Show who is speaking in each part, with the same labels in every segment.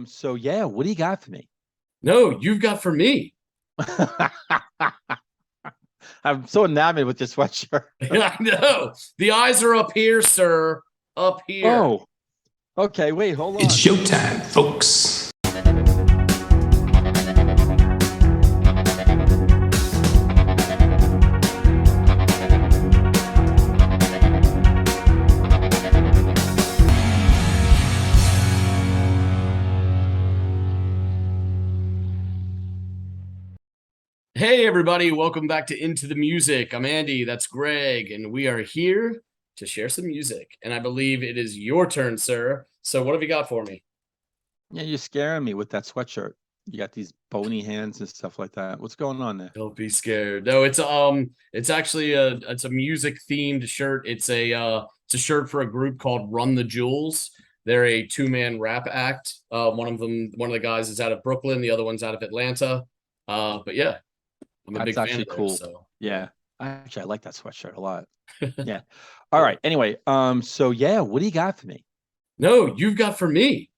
Speaker 1: So yeah, what do you got for me?
Speaker 2: No, you've got for me.
Speaker 1: I'm so enamored with your sweatshirt.
Speaker 2: I know. The eyes are up here, sir. Up here.
Speaker 1: Oh, okay. Wait, hold on.
Speaker 3: It's showtime, folks.
Speaker 2: Hey, everybody. Welcome back to Into the Music. I'm Andy. That's Greg. And we are here to share some music. And I believe it is your turn, sir. So what have you got for me?
Speaker 1: Yeah, you're scaring me with that sweatshirt. You got these bony hands and stuff like that. What's going on there?
Speaker 2: Don't be scared. No, it's actually a music themed shirt. It's a shirt for a group called Run the Jewels. They're a two-man rap act. One of the guys is out of Brooklyn, the other one's out of Atlanta. But yeah, I'm a
Speaker 1: That's
Speaker 2: big fan
Speaker 1: actually
Speaker 2: of theirs,
Speaker 1: cool.
Speaker 2: so
Speaker 1: Yeah. Actually, I like that sweatshirt a lot. Yeah. All right. Anyway, so yeah, what do you got for me?
Speaker 2: No, you've got for me.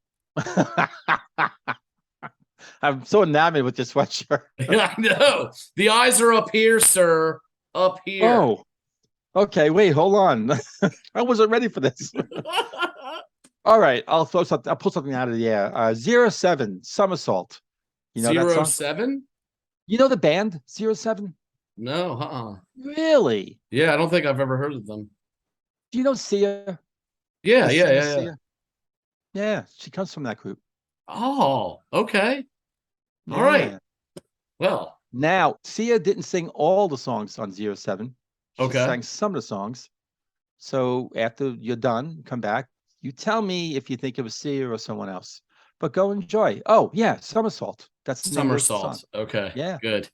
Speaker 1: I'm so enamored with your sweatshirt.
Speaker 2: I know. The eyes are up here, sir. Up here.
Speaker 1: Oh, okay. Wait, hold on. I wasn't ready for this. All right, I'll pull something out of the air. 07 Somersault. You know that song?
Speaker 2: 07?
Speaker 1: You know the band 07?
Speaker 2: No,
Speaker 1: Really?
Speaker 2: Yeah, I don't think I've ever heard of them.
Speaker 1: Do you know Sia?
Speaker 2: Yeah,
Speaker 1: The
Speaker 2: yeah,
Speaker 1: singer
Speaker 2: yeah, yeah.
Speaker 1: Sia? Yeah, she comes from that group.
Speaker 2: Oh, okay. All right.
Speaker 1: Yeah.
Speaker 2: Well,
Speaker 1: Now, Sia didn't sing all the songs on 07. She
Speaker 2: okay.
Speaker 1: sang some of the songs. So after you're done, come back. You tell me if you think it was Sia or someone else. But go enjoy. Oh, yeah, Somersault. That's the name of the song.
Speaker 2: Somersault. Okay.
Speaker 1: Yeah.
Speaker 2: Good.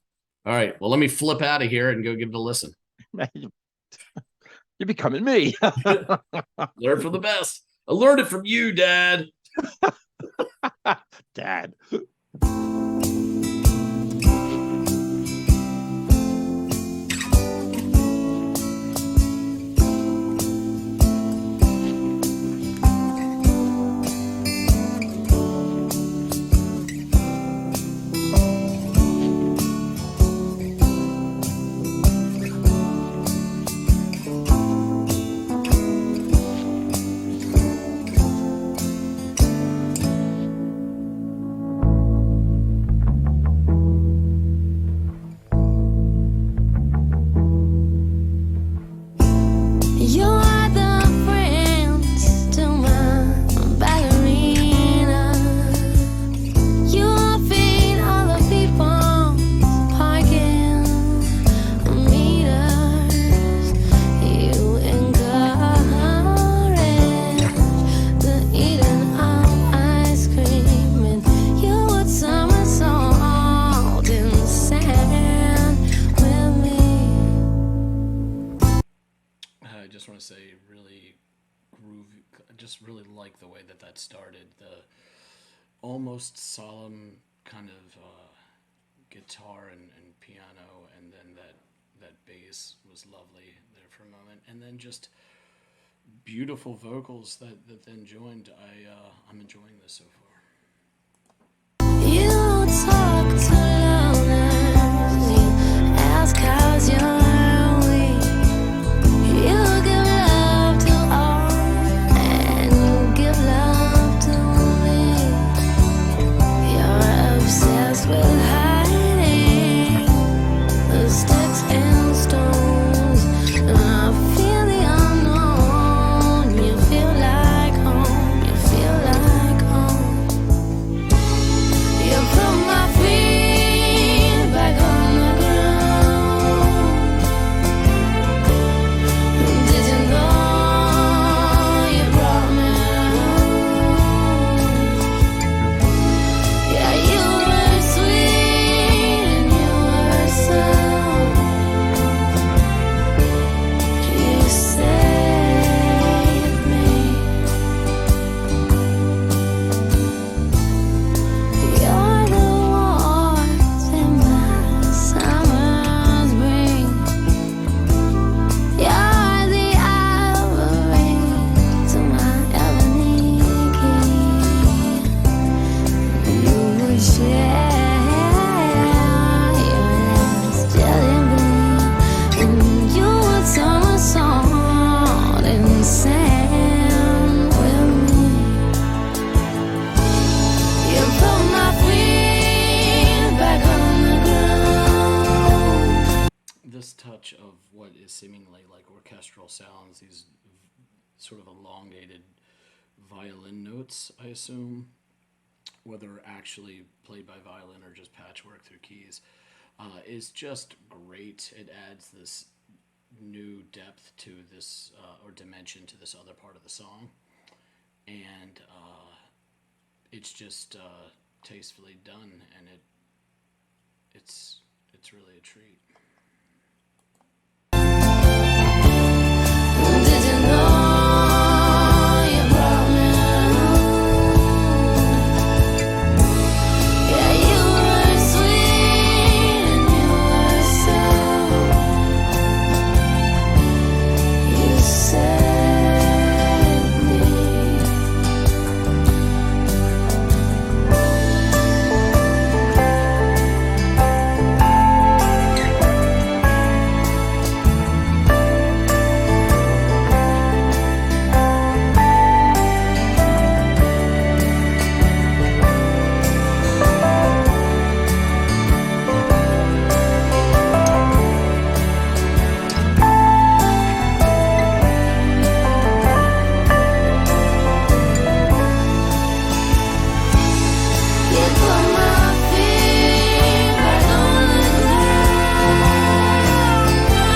Speaker 2: All right. Well, let me flip out of here and go give it a listen.
Speaker 1: You're becoming me.
Speaker 2: Learn from the best. I learned it from you, Dad.
Speaker 1: Dad.
Speaker 2: I just want to say, really groovy. I just really like the way that started. The almost solemn kind of guitar and piano, and then that bass was lovely there for a moment, and then just beautiful vocals that then joined. I'm enjoying this so far.
Speaker 4: You talk too loud and you ask how's your week. You give love to all and you give love to me. You're obsessed with hiding the sticks and stones, and I feel the unknown. You feel like home. You feel like home.
Speaker 2: sort of elongated violin notes, I assume, whether actually played by violin or just patchwork through keys, is just great. It adds this new depth to this, or dimension to this other part of the song. And it's just tastefully done, and it's really a treat.
Speaker 4: Did you know you brought me home? Yeah, you were sweet and you were sour. You set me. You put my feet back on the ground.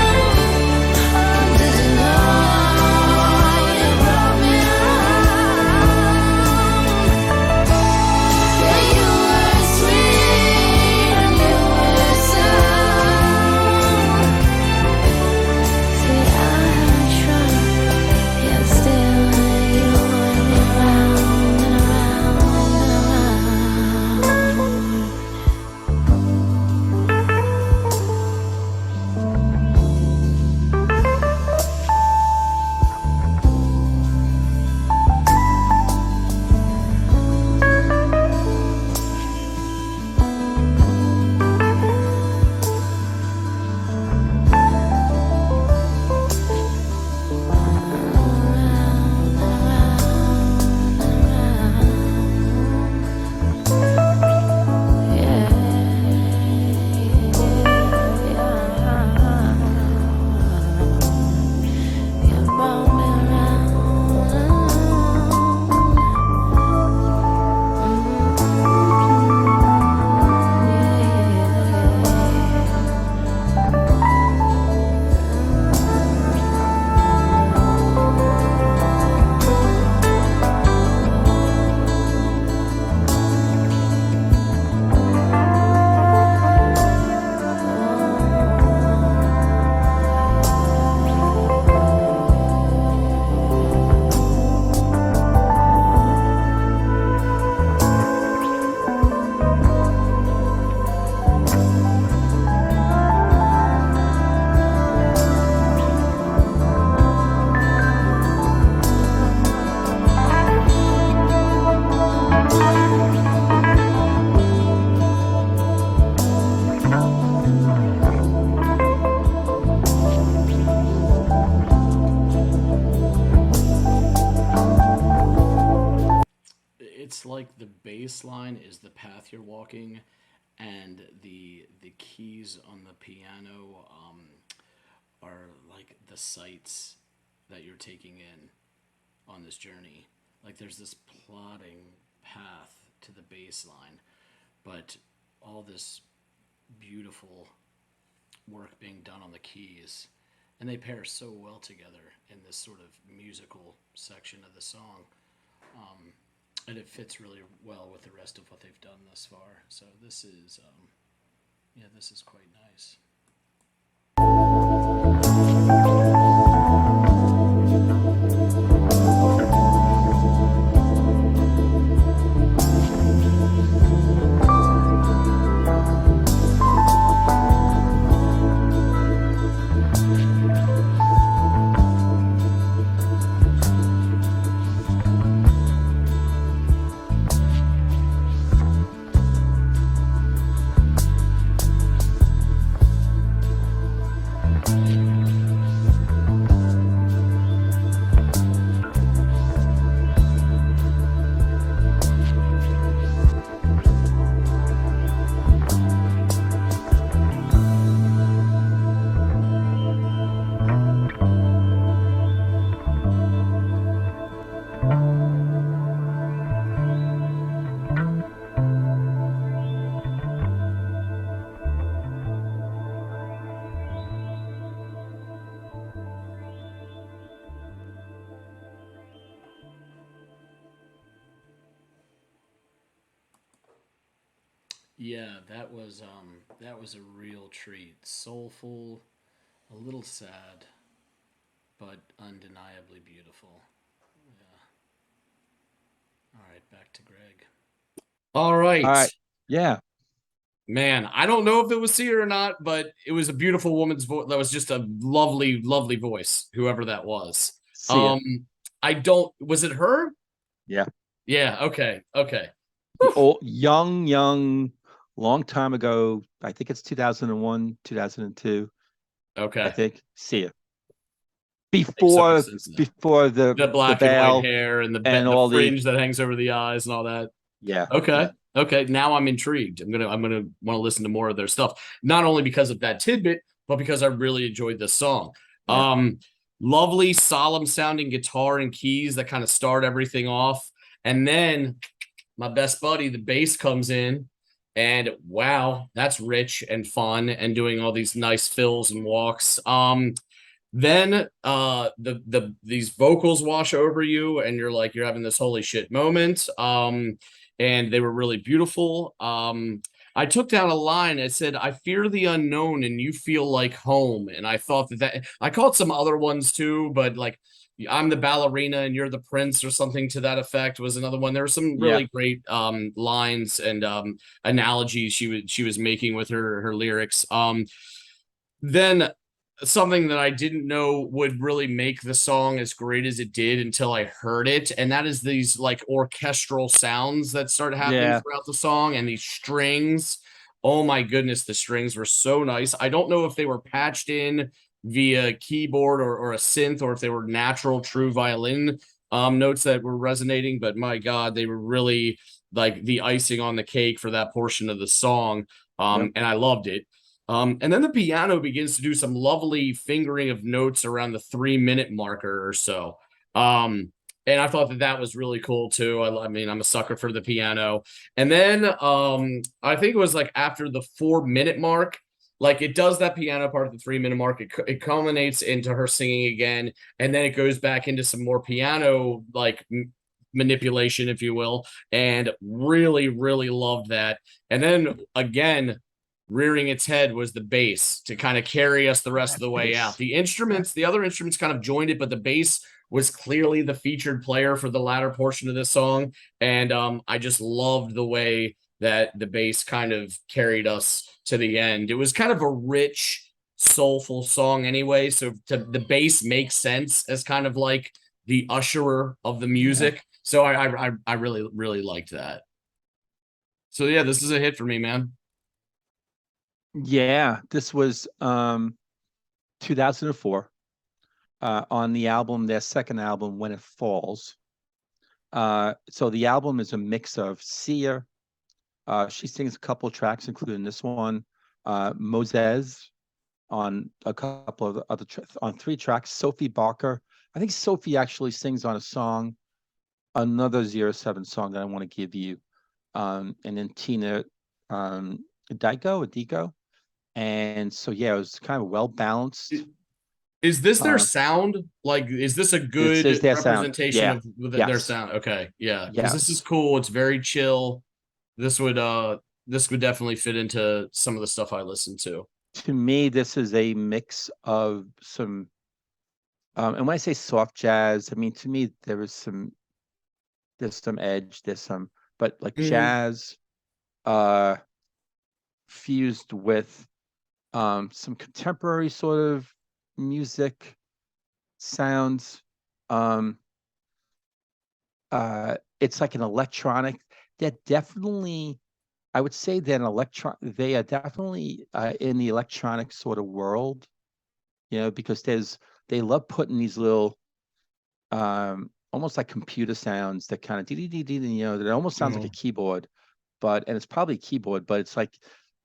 Speaker 4: Did you know you brought me home? Yeah, you were sweet and you were sour. See, I had tried, yet still you want me round and around and around.
Speaker 2: It's like the bass line is the path you're walking, and the keys on the piano are like the sights that you're taking in on this journey. Like there's this plodding path to the bass line, but all this beautiful work being done on the keys, and they pair so well together in this sort of musical section of the song. And it fits really well with the rest of what they've done thus far. So this is, this is quite nice. Yeah, that was a real treat. Soulful, a little sad, but undeniably beautiful. Yeah. All right, back to Greg.
Speaker 5: All
Speaker 1: All
Speaker 5: right.
Speaker 1: right. Yeah.
Speaker 5: Man, I don't know if it was Sia or not, but it was a beautiful woman's voice. That was just a lovely, lovely voice, whoever that was.
Speaker 1: See ya.
Speaker 5: I don't, was it her?
Speaker 1: Yeah.
Speaker 5: Yeah, okay, okay.
Speaker 1: Old, young, long time ago. I think it's 2001, 2002. I
Speaker 5: Okay.
Speaker 1: think. See ya.
Speaker 5: Makes so much
Speaker 1: Before
Speaker 5: sense now.
Speaker 1: before
Speaker 5: The
Speaker 1: the
Speaker 5: black and white
Speaker 1: veil
Speaker 5: hair and
Speaker 1: and
Speaker 5: the
Speaker 1: all the
Speaker 5: fringe that hangs over the eyes and all that.
Speaker 1: yeah.
Speaker 5: Okay.
Speaker 1: Yeah.
Speaker 5: Okay. Now I'm intrigued. I'm gonna want to listen to more of their stuff. Not only because of that tidbit, but because I really enjoyed this song.
Speaker 1: Yeah.
Speaker 5: Lovely, solemn sounding guitar and keys that kind of start everything off. And then my best buddy, the bass comes in, and wow, that's rich and fun and doing all these nice fills and walks. Then these vocals wash over you and you're like you're having this holy shit moment. And they were really beautiful. I took down a line that said, I fear the unknown and you feel like home. And I thought that I called some other ones too, but like I'm the ballerina and you're the prince or something to that effect was another one. There were some
Speaker 1: Yeah.
Speaker 5: really great lines and analogies she was making with her lyrics. Then something that I didn't know would really make the song as great as it did until I heard it, and that is these like orchestral sounds that start happening
Speaker 1: Yeah.
Speaker 5: throughout the song and these strings. Oh my goodness, the strings were so nice. I don't know if they were patched in via keyboard or a synth or if they were natural true violin notes that were resonating, but my god, they were really like the icing on the cake for that portion of the song.
Speaker 1: Yep.
Speaker 5: And I loved it. And then the piano begins to do some lovely fingering of notes around the 3 minute marker or so. And I thought that that was really cool too. I mean, I'm a sucker for the piano. And then I think it was like after the 4 minute mark, like it does that piano part at the 3 minute mark. It culminates into her singing again, and then it goes back into some more piano like manipulation, if you will. And really, really loved that. And then again, rearing its head was the bass to kind of carry us the rest of the way
Speaker 1: Bass.
Speaker 5: out. The instruments, the other instruments kind of joined it, but the bass was clearly the featured player for the latter portion of this song. And I just loved the way that the bass kind of carried us to the end. It was kind of a rich, soulful song anyway. So the bass makes sense as kind of like the usherer of the music. Yeah. So I really, really liked that. So yeah, this is a hit for me, man.
Speaker 1: Yeah, this was 2004 on the album, their second album, When It Falls. So the album is a mix of Sia. She sings a couple of tracks, including this one, Moses on a couple of other on 3 tracks. Sophie Barker. I think Sophie actually sings on a song, another 07 song that I want to give you. And then Tina Dico. And so yeah, it was kind of well balanced.
Speaker 5: Is this their sound? Like, is this a good
Speaker 1: this is their
Speaker 5: representation
Speaker 1: sound.
Speaker 5: of
Speaker 1: Yes.
Speaker 5: their sound? Okay, yeah, because
Speaker 1: Yes.
Speaker 5: this is cool. It's very chill. This would definitely fit into some of the stuff I listen to.
Speaker 1: To me, this is a mix of some, and when I say soft jazz, I mean to me there's some edge, there's some, but like jazz, fused with some contemporary sort of music sounds. It's like an electronic. They're definitely, I would say they're they are definitely in the electronic sort of world, you know, because they love putting these little almost like computer sounds that kind of you know, that almost sounds like a keyboard, and it's probably a keyboard, but it's like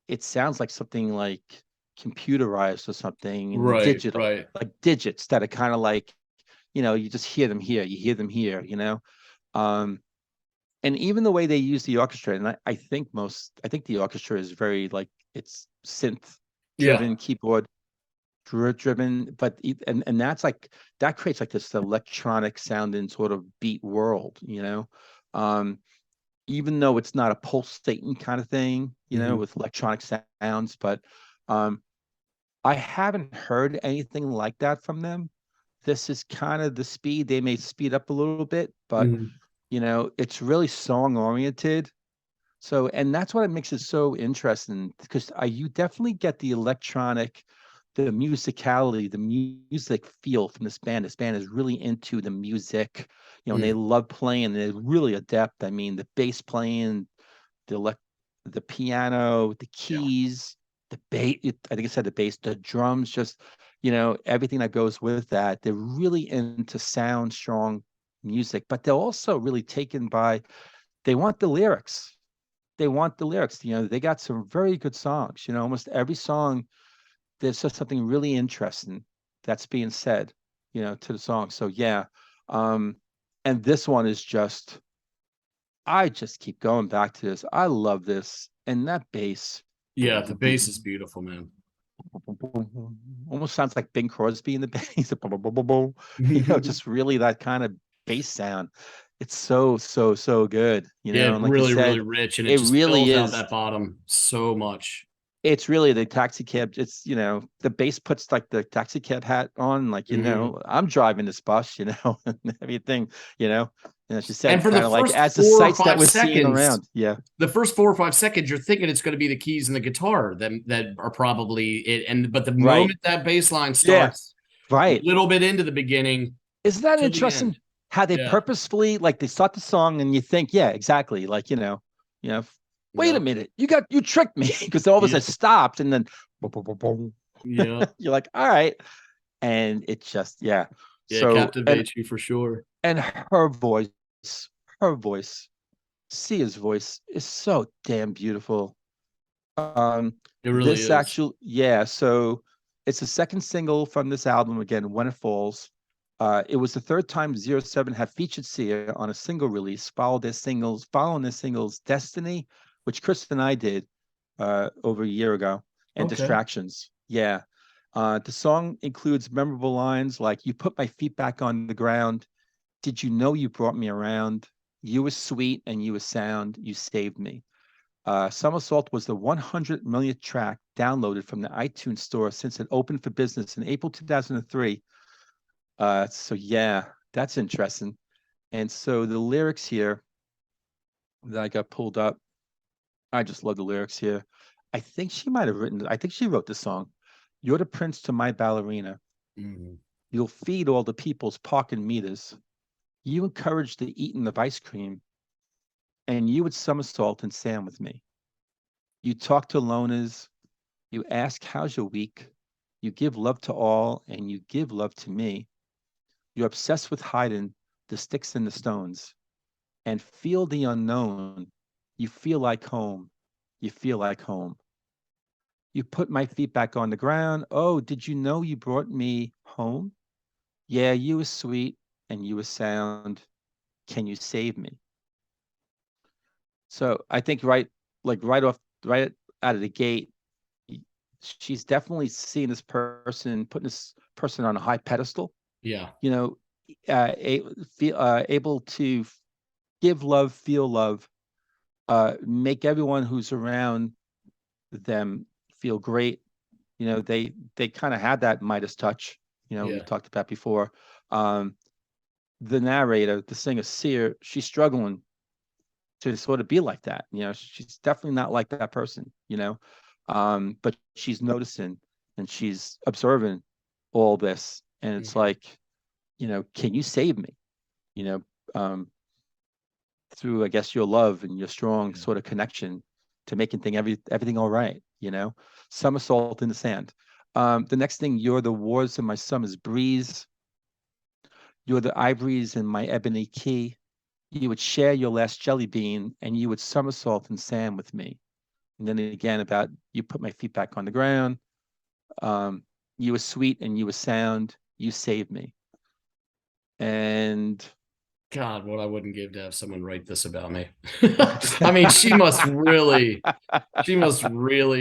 Speaker 1: it sounds like something like computerized or something, and digital, like digits that are kind of like, you know, you just hear them here, you know. And even the way they use the orchestra, and I think the orchestra is very like, it's synth driven, keyboard driven, but and that's like, that creates like this electronic sounding sort of beat world, you know. even though it's not a pulsating kind of thing,
Speaker 5: Mhm.
Speaker 1: with electronic sounds, but um, I haven't heard anything like that from them. This is kind of the speed. They may speed up a little bit, but
Speaker 5: Mhm.
Speaker 1: it's really song oriented. So, and that's what makes it so interesting because you definitely get the electronic, the musicality, the music feel from this band. This band is really into the music, and they
Speaker 5: Mm.
Speaker 1: love playing. They're really adept. I mean, the bass playing, the the piano, the
Speaker 5: Yeah.
Speaker 1: keys, the bass. I think I said the bass, the drums, just everything that goes with that. They're really into sound, strong music, but they're also really taken by. They want the lyrics. They want the lyrics. They got some very good songs. Almost every song there's just something really interesting that's being said. To the song. So yeah, um, and this one is just I just keep going back to this. I love this. And that bass
Speaker 5: Yeah, the bass is beautiful, man.
Speaker 1: almost sounds like Bing Crosby in the bass. Just really that kind of bass sound. It's so, so, so good.
Speaker 5: Yeah,
Speaker 1: And like you
Speaker 5: really, really
Speaker 1: said,
Speaker 5: rich, and it
Speaker 1: it
Speaker 5: just
Speaker 1: really
Speaker 5: fills out
Speaker 1: is.
Speaker 5: that bottom so much.
Speaker 1: It's really the taxi cab. It's, the bass puts like the taxi cab hat on, like,
Speaker 5: Mhm.
Speaker 1: I'm driving this bus, and everything, you know. And as you
Speaker 5: And
Speaker 1: said,
Speaker 5: for the
Speaker 1: kind of like
Speaker 5: first
Speaker 1: as the sights that
Speaker 5: 4 or 5
Speaker 1: we're seeing
Speaker 5: seconds,
Speaker 1: around. Yeah.
Speaker 5: the first 4 or 5 seconds, you're thinking it's going to be the keys and the guitar that are probably it. But the
Speaker 1: Right.
Speaker 5: moment that bass line
Speaker 1: Yeah.
Speaker 5: starts, a
Speaker 1: Right.
Speaker 5: little bit into the beginning
Speaker 1: Isn't that
Speaker 5: till the
Speaker 1: interesting
Speaker 5: end.
Speaker 1: how they
Speaker 5: Yeah.
Speaker 1: purposefully like they start the song and you think, yeah, exactly. Like, you know, wait a
Speaker 5: Yep.
Speaker 1: minute, you tricked me because all of a sudden
Speaker 5: Yep.
Speaker 1: it stopped and then boom, boom, boom, boom.
Speaker 5: Yep.
Speaker 1: You're like, all right. And it just, yeah.
Speaker 5: Yeah, it
Speaker 1: So
Speaker 5: captivates you for sure.
Speaker 1: and her voice, Sia's voice is so damn beautiful. Um,
Speaker 5: It really
Speaker 1: this
Speaker 5: is.
Speaker 1: actual, yeah, so it's the second single from this album again, When It Falls. It was the third time Zero 07 had featured Sia on a single release, following their singles Destiny, which Chris and I did over a year ago, and
Speaker 5: Okay.
Speaker 1: Distractions. Yeah. The song includes memorable lines like "You put my feet back on the ground. Did you know you brought me around? You were sweet and you were sound. You saved me." Somersault was the 100 millionth track downloaded from the iTunes store since it opened for business in April 2003. So yeah, that's interesting. And so the lyrics here that I got pulled up, I just love the lyrics here. I think she wrote the song. You're the prince to my ballerina.
Speaker 5: Mhm.
Speaker 1: You'll feed all the people's parking meters. You encourage the eating of ice cream, and you would somersault and stand with me. You talk to loners. You ask, how's your week? You give love to all, and you give love to me. You're obsessed with hiding the sticks and the stones and feel the unknown. You feel like home. You feel like home. You put my feet back on the ground. Oh, did you know you brought me home? Yeah, you were sweet and you were sound. Can you save me? So I think right out of the gate, she's definitely seeing this person, putting this person on a high pedestal,
Speaker 5: Yeah.
Speaker 1: you know, able to give love, feel love, make everyone who's around them feel great. They kind of had that Midas touch, we
Speaker 5: Yeah.
Speaker 1: talked about before. Um, the narrator, the singer Sear, she's struggling to sort of be like that. She's definitely not like that person. But she's noticing and she's observing all this. And it's
Speaker 5: Mhm.
Speaker 1: like, can you save me? You know, um, through I guess your love and your strong
Speaker 5: Yeah.
Speaker 1: sort of connection to making everything all right. Somersault in the sand. The next thing, you're the wars in my summer's breeze. You're the ivories in my ebony key. You would share your last jelly bean and you would somersault in sand with me. And then again about you put my feet back on the ground. Um, you were sweet and you were sound. You saved me. And
Speaker 5: God, what I wouldn't give to have someone write this about me. I mean, she must really,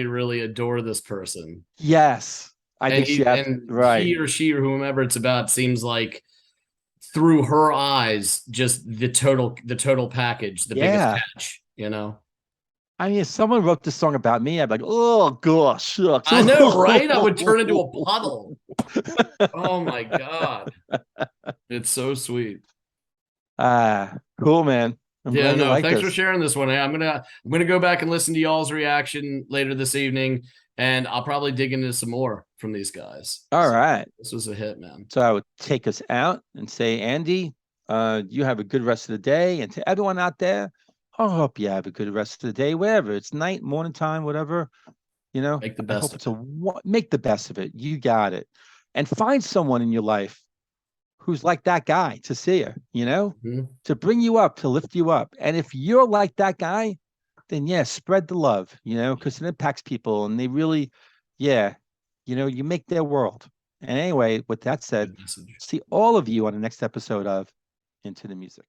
Speaker 5: really adore this person.
Speaker 1: yes, I
Speaker 5: And
Speaker 1: think she had
Speaker 5: and
Speaker 1: right.
Speaker 5: he or she or whomever it's about seems like through her eyes, just the total package, the biggest
Speaker 1: Yeah.
Speaker 5: catch, you know.
Speaker 1: I mean, if someone wrote this song about me, I'd be like, oh gosh, shucks.
Speaker 5: I know, right? I would turn into a puddle. Oh my god. It's so sweet.
Speaker 1: Cool, man. I'm
Speaker 5: Yeah,
Speaker 1: glad you
Speaker 5: no,
Speaker 1: like
Speaker 5: thanks for
Speaker 1: this.
Speaker 5: sharing this one. Hey, I'm gonna go back and listen to y'all's reaction later this evening, and I'll probably dig into some more from these guys.
Speaker 1: All
Speaker 5: So,
Speaker 1: right.
Speaker 5: this was a hit, man.
Speaker 1: So I would take us out and say, Andy, you have a good rest of the day. And to everyone out there, I hope you have a good rest of the day, wherever it's night, morning time, whatever. You know,
Speaker 5: Make the
Speaker 1: I
Speaker 5: best
Speaker 1: hope
Speaker 5: of
Speaker 1: it's make the best of it. You got it. And find someone in your life who's like that guy to see you, you know,
Speaker 5: Mhm.
Speaker 1: to bring you up, to lift you up. And if you're like that guy, then yeah, spread the love, you know, because it impacts people and they really, yeah, you know, you make their world. And anyway, with that said,
Speaker 5: Good message.
Speaker 1: see all of you on the next episode of Into the Music.